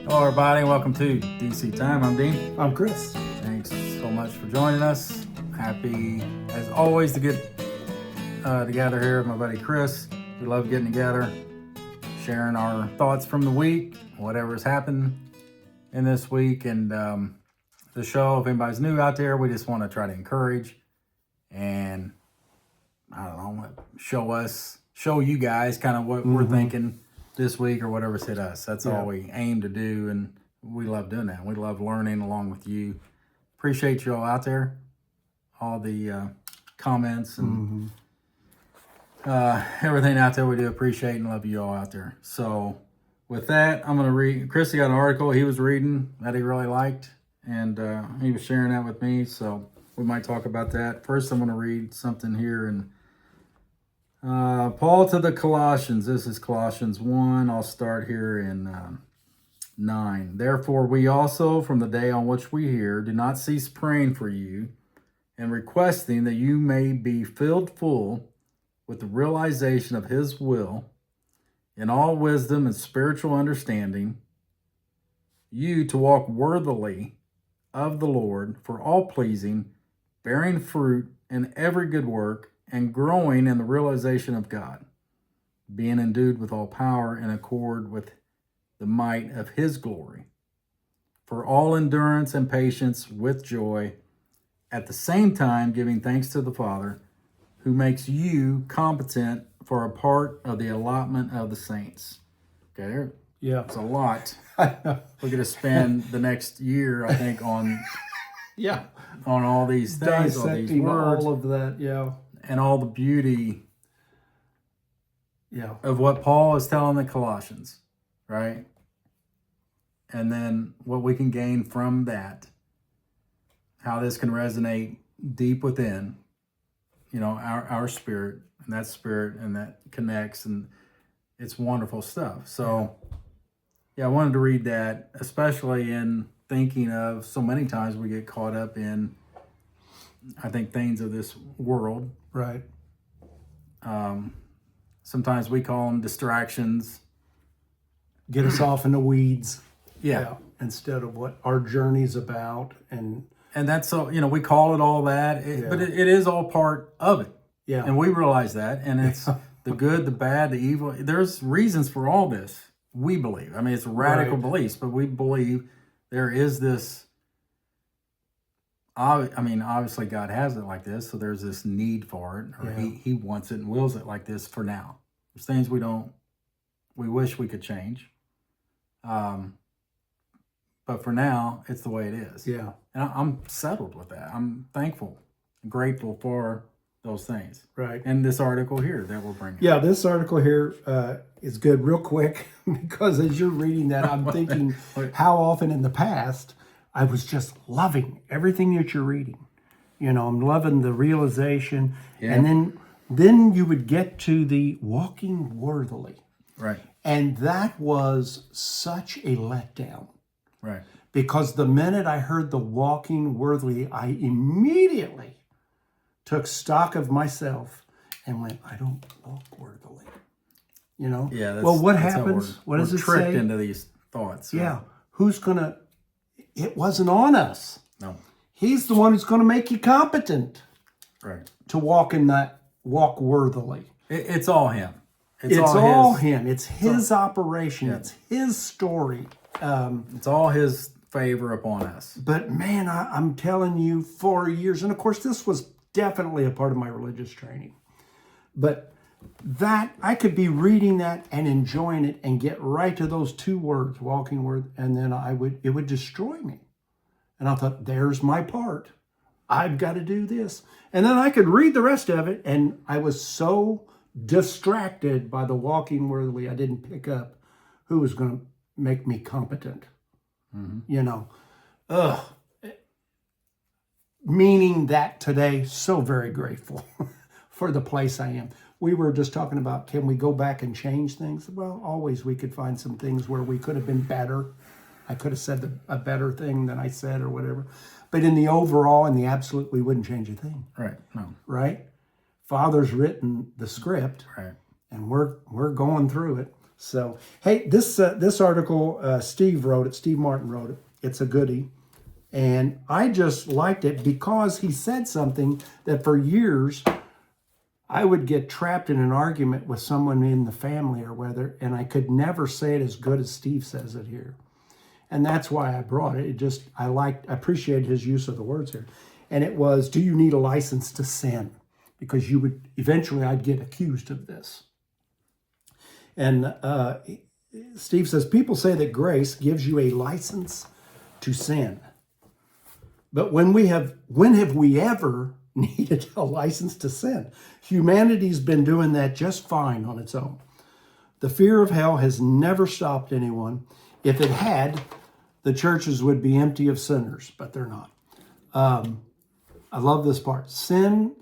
Hello, everybody. Welcome to DC Time. I'm Dean. I'm Chris. Thanks so much for joining us. Happy, as always, to get together here with my buddy Chris. We love getting together, sharing our thoughts from the week, whatever's happened in this week. And the show, if anybody's new out there, we just want to try to encourage and, I don't know, show you guys kind of what we're thinking this week or whatever's hit us. That's all we aim to do, and we love doing that. We love learning along with you. Appreciate you all out there, all the comments and everything out there. We do appreciate and love you all out there. So with that, I'm going to read. Christy got an article he was reading that he really liked, and he was sharing that with me, so we might talk about that. First, I'm going to read something here in Paul to the Colossians. This is Colossians 1. I'll start here in 9. Therefore, we also, from the day on which we hear, do not cease praying for you and requesting that you may be filled full with the realization of his will in all wisdom and spiritual understanding, you to walk worthily of the Lord, for all pleasing, bearing fruit in every good work, and growing in the realization of God, being endued with all power in accord with the might of his glory, for all endurance and patience with joy, at the same time giving thanks to the Father, who makes you competent for a part of the allotment of the saints. Okay, it's a lot. We're going to spend the next year, I think, on all these things, all these words, all of that, and all the beauty of what Paul is telling the Colossians, right? And then what we can gain from that, how this can resonate deep within, our spirit, and that connects, and it's wonderful stuff. So, I wanted to read that, especially in thinking of so many times we get caught up in, I think, things of this world. Right. Sometimes we call them distractions. Get us off in the weeds. Yeah. Instead of what our journey's about. And that's so, we call it all that, but it is all part of it. Yeah. And we realize that. And it's the good, the bad, the evil. There's reasons for all this, we believe. I mean, it's radical beliefs, but we believe there is this. Obviously God has it like this, so there's this need for it, or he wants it and wills it like this for now. There's things we wish we could change. But for now, it's the way it is. Yeah. And I'm settled with that. I'm thankful and grateful for those things. Right. And this article here that we're bringing. Yeah, this article here is good real quick, because as you're reading that, I'm thinking how often in the past I was just loving everything that you're reading. I'm loving the realization. Yeah. And then you would get to the walking worthily. Right. And that was such a letdown. Right. Because the minute I heard the walking worthily, I immediately took stock of myself and went, I don't walk worthily. Yeah. Well, what happens? What does it say? We're tricked into these thoughts. Right? Yeah. Who's going to... It wasn't on us. No. He's the one who's going to make you competent. Right. To walk worthily. It's all him. It's all him. It's his operation. Yeah. It's his story. It's all his favor upon us. But man, I'm telling you, for years, and of course this was definitely a part of my religious training, but that I could be reading that and enjoying it and get right to those two words, walking word, and then it would destroy me. And I thought, there's my part. I've got to do this. And then I could read the rest of it, and I was so distracted by the walking worthily, I didn't pick up who was going to make me competent. Meaning that today, so very grateful for the place I am. We were just talking about, can we go back and change things? Well, always we could find some things where we could have been better. I could have said a better thing than I said or whatever. But in the overall, in the absolute, we wouldn't change a thing. Right. No. Right? Father's written the script. Right. And we're going through it. So, hey, this article, Steve wrote it. Steve Martin wrote it. It's a goodie. And I just liked it because he said something that for years I would get trapped in an argument with someone in the family or whether, and I could never say it as good as Steve says it here. And that's why I brought it. I appreciated his use of the words here. And it was, do you need a license to sin? Because eventually I'd get accused of this. And Steve says, people say that grace gives you a license to sin. But when have we ever needed a license to sin? Humanity's been doing that just fine on its own. The fear of hell has never stopped anyone. If it had, the churches would be empty of sinners, but they're not. I love this part. Sinning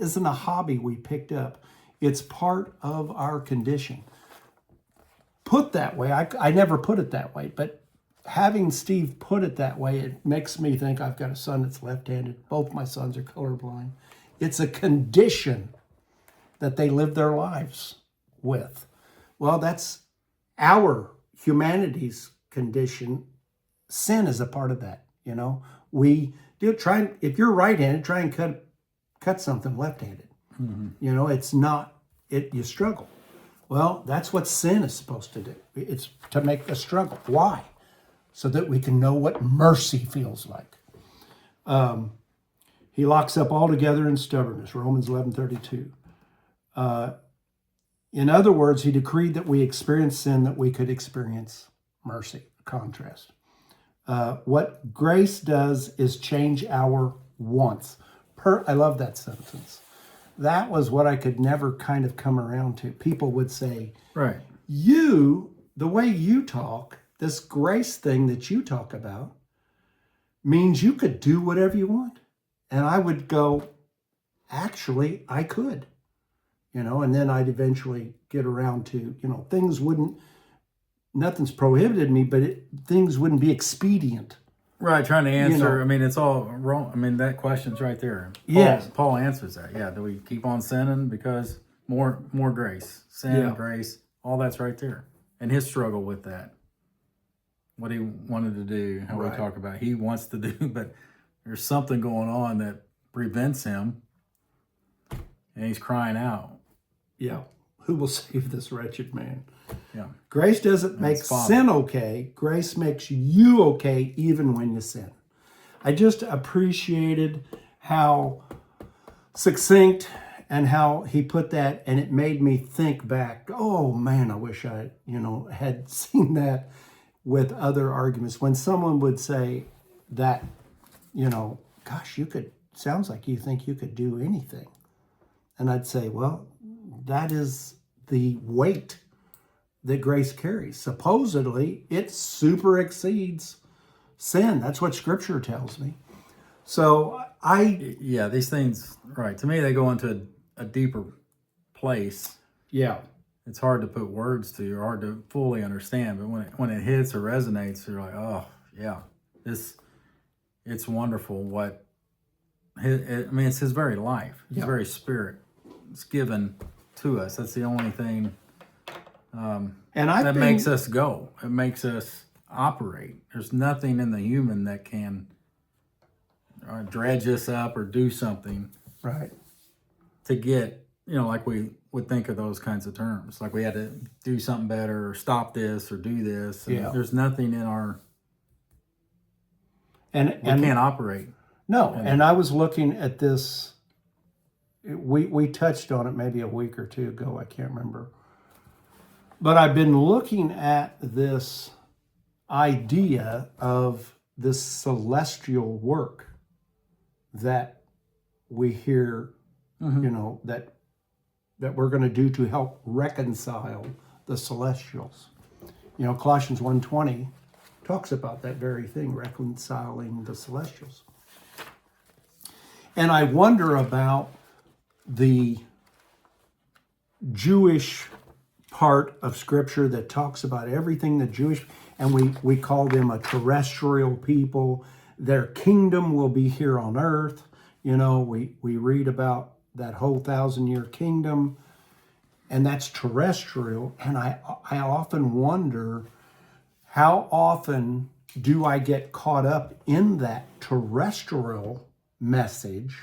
isn't a hobby we picked up. It's part of our condition. Put that way, I never put it that way, but having Steve put it that way, it makes me think I've got a son that's left-handed. Both my sons are colorblind. It's a condition that they live their lives with. Well, that's our humanity's condition. Sin is a part of that, you know. We do if you're right-handed, try and cut something left-handed. Mm-hmm. You know, it's not, you struggle. Well, that's what sin is supposed to do. It's to make a struggle. Why? So that we can know what mercy feels like. He locks up altogether in stubbornness, Romans 11:32. In other words, he decreed that we experience sin that we could experience mercy, a contrast. What grace does is change our wants. I love that sentence. That was what I could never kind of come around to. People would say, right, the way you talk, this grace thing that you talk about means you could do whatever you want. And I would go, actually, I could, you know, and then I'd eventually get around to, you know, nothing's prohibited me, but things wouldn't be expedient. Right, trying to answer. You know, I mean, it's all wrong. I mean, that question's right there. Yes. Paul answers that. Yeah, do we keep on sinning because more grace, sin, grace, all that's right there. And his struggle with that. What he wanted to do, how we talk about he wants to do, but there's something going on that prevents him, and he's crying out. Yeah. Who will save this wretched man? Yeah. Grace doesn't make sin okay. Grace makes you okay even when you sin. I just appreciated how succinct and how he put that, and it made me think back. Oh man, I wish I, had seen that with other arguments. When someone would say that, gosh, sounds like you think you could do anything. And I'd say, well, that is the weight that grace carries. Supposedly, it super exceeds sin. That's what Scripture tells me. So these things, right, to me, they go into a deeper place. Yeah. It's hard to put words to, or hard to fully understand, but when it hits or resonates, you're like, oh, yeah, it's wonderful it's his very life, his very spirit. It's given to us. That's the only thing that makes us go. It makes us operate. There's nothing in the human that can dredge us up or do something right to get, like we would think of those kinds of terms. Like we had to do something better or stop this or do this. And there's nothing in our... We can't operate. No, and I was looking at this... We touched on it maybe a week or two ago. I can't remember. But I've been looking at this idea of this celestial work that we hear, that we're going to do to help reconcile the celestials. Colossians 1:20 talks about that very thing, reconciling the celestials. And I wonder about the Jewish part of Scripture that talks about everything the Jewish, and we call them a terrestrial people. Their kingdom will be here on earth. We read about that whole 1,000-year kingdom. and that's terrestrial. And I often wonder, how often do I get caught up in that terrestrial message?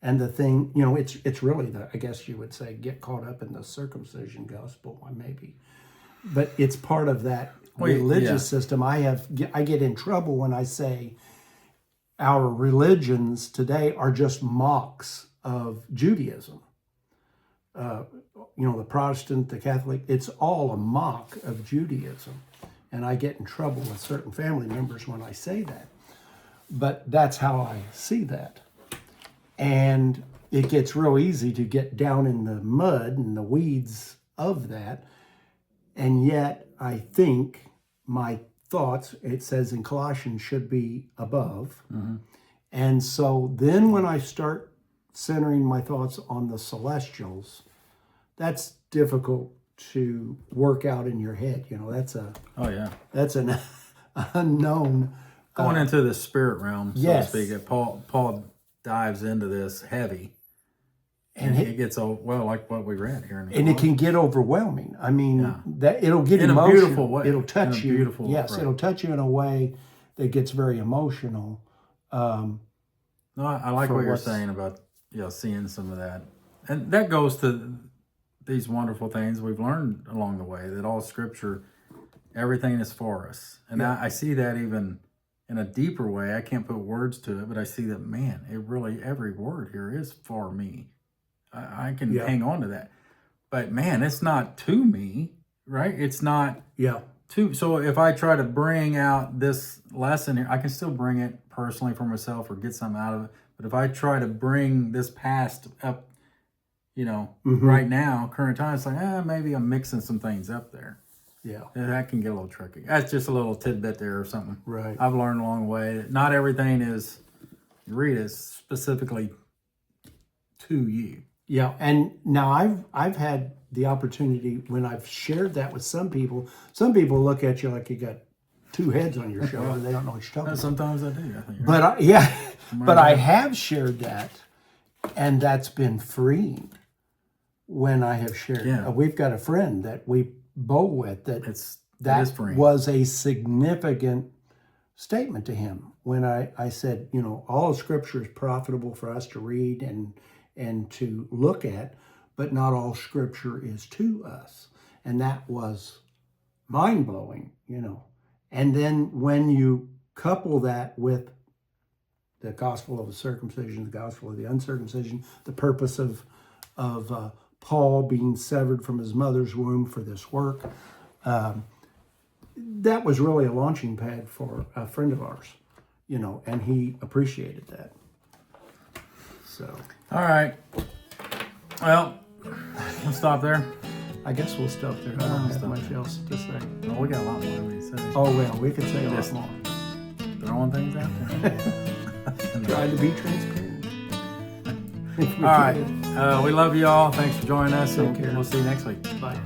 And the thing, it's really I guess you would say, get caught up in the circumcision gospel, maybe. But it's part of that religious system. I get in trouble when I say our religions today are just mocks of Judaism. The Protestant, the Catholic, it's all a mock of Judaism. And I get in trouble with certain family members when I say that. But that's how I see that. And it gets real easy to get down in the mud and the weeds of that. And yet, I think my thoughts, it says in Colossians, should be above. Mm-hmm. And so then when I start centering my thoughts on the celestials, that's difficult to work out in your head. that's an unknown. Going into the spirit realm, so yes. to speak. Paul dives into this heavy. And it gets like what we read here. And it can get overwhelming. I mean, that it'll get emotional. In a beautiful way. It'll touch you. It'll touch you in a way that gets very emotional. No, I like what you're saying about seeing some of that, and that goes to these wonderful things we've learned along the way. That all Scripture, everything is for us, and I see that even in a deeper way. I can't put words to it, but I see that every word here is for me. I can hang on to that. But man, it's not to me, right? It's not to. So if I try to bring out this lesson here, I can still bring it personally for myself or get something out of it. But if I try to bring this past up, right now, current time, it's like, maybe I'm mixing some things up there. Yeah. And that can get a little tricky. That's just a little tidbit there or something. Right. I've learned along the way that not everything is specifically to you. Yeah, and now I've had the opportunity when I've shared that with some people. Some people look at you like you got two heads on your shoulder. They don't know what you're talking about. Sometimes I do. I think but but I have shared that, and that's been freeing when I have shared. Yeah. We've got a friend that we bowl with that freeing. Was a significant statement to him when I said, all of Scripture is profitable for us to read and to look at, but not all Scripture is to us. And that was mind-blowing, And then when you couple that with the gospel of the circumcision, the gospel of the uncircumcision, the purpose of Paul being severed from his mother's womb for this work, that was really a launching pad for a friend of ours, and he appreciated that. So. All right. Well, we'll stop there. I guess we'll stop there. I don't have much else to say. Well, we got a lot more to say. Oh, well, we could say a lot more. Throwing things out there. Trying to be transparent. All right. We love you all. Thanks for joining us. Take care. We'll see you next week. Bye.